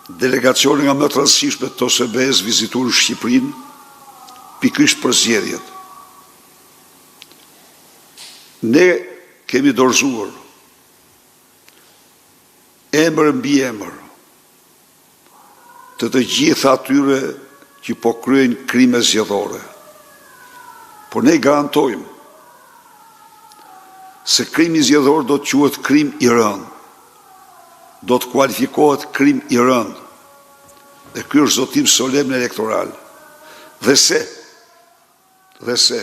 delegacioni nga më të rëndësishme të OSBE-s viziturën Shqipërinë, pikërisht për zgjedhjet. Ne kemi dorëzuar emër mbi emër të gjitha atyre që po kryejnë krime zgjedhore. Por ne garantojmë se krimi zgjedhor do të quhet krim i rënd, do të kualifikohet krim i rënd, dhe ky është zotim solemn elektoral. Dhe se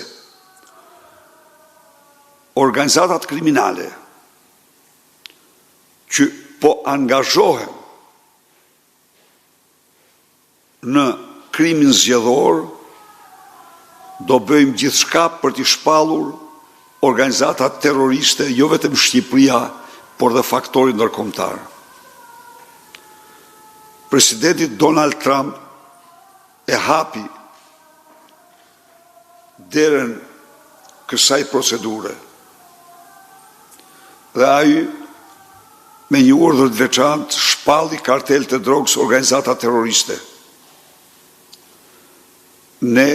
organizatat kriminale që po angazhohen në krimin zgjedhor, do bëjmë gjithçka për t'i shpallur organizatat terroriste, jo vetëm Shqipëria, por dhe faktori ndërkombëtar. Presidenti Donald Trump e hapi derën kësaj procedure. Dhe ai me një urdhër të veçantë shpalli kartel të drogës, organizata terroriste. Ne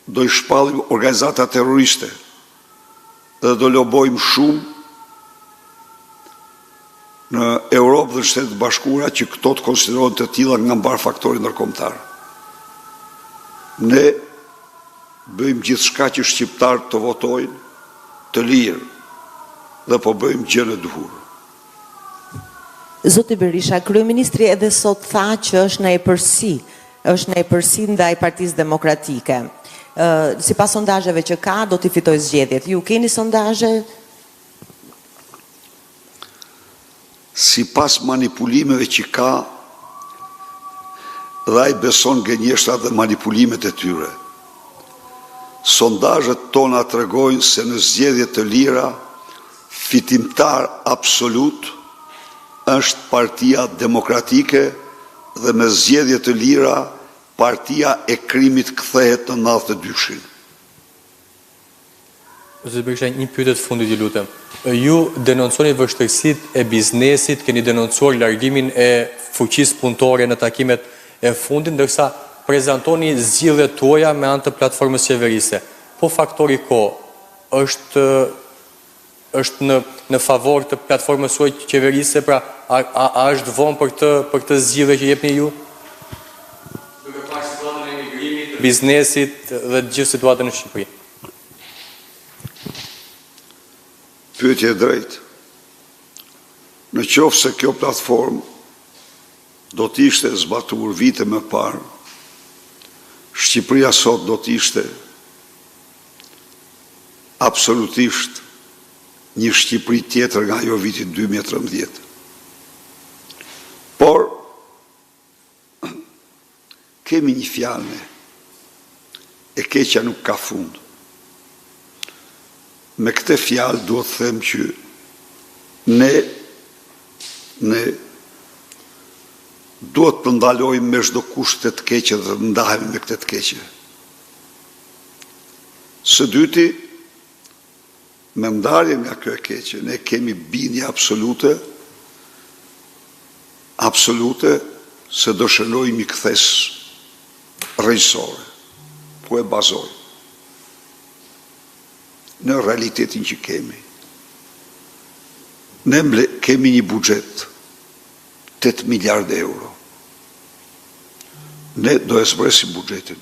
do i shpallim organizata terroriste dhe do lobojmë shumë në Europë dhe Shtetet e Bashkuara që këto të konsiderohen të tilla nga mbar faktori ndërkombëtar. Ne bëjmë gjithçka që shqiptarët të votojnë të lirë dhe po bëjmë gjën e duhur. Zoti Berisha, kryeministri edhe sot tha që është në epërsi ndaj Partisë Demokratike. Sipas sondazheve që ka, do t'i fitojë zgjedhjet. Ju keni sondazhe? Sipas manipulimeve që ka, dhe ai beson gënjeshtrat dhe manipulimet e tyre. Sondazhet tona tregojnë se në zgjedhje të lira, fitimtar absolut është Partia Demokratike dhe me zgjedhje të lira Partia e Krimit kthehet në 92-shin. Zoti Berisha, një pyetje të fundit, ju lutem. Ju denonconi vështirësitë e biznesit, keni denoncuar largimin e fuqisë punëtore në takimet e fundit, ndërsa prezantoni zgjidhjet tuaja me anë të platformës qeverise. Po faktori kohë është në favor të platformës suaj qeverise, pra a është vonë për këtë zgjidhje që jepni ju? Duke parë situatën e emigrimit, biznesit dhe gjithë situatën në Shqipëri. Pyetje e drejtë. Në qoftë se kjo platformë do të ishte zbatuar vite më parë, Shqipëria sot do të ishte absolutisht një Shqipëri tjetër nga ajo viti 2013. Por kemi një fjalë, e keqja nuk ka fund. Me këtë fjalë duhet të them që ne duhet të ndalojmë me çdo kushte të keqe dhe të ndahemi me këtë të keqe. Së dyti, me ndarje nga kjo e keqe, ne kemi bindje absolute se do shënojmë i kthes rrejsore, ku e bazoj në realitetin që kemi. Ne kemi një buxhet 8 miliardë euro. Ne do e zbresim buxhetin.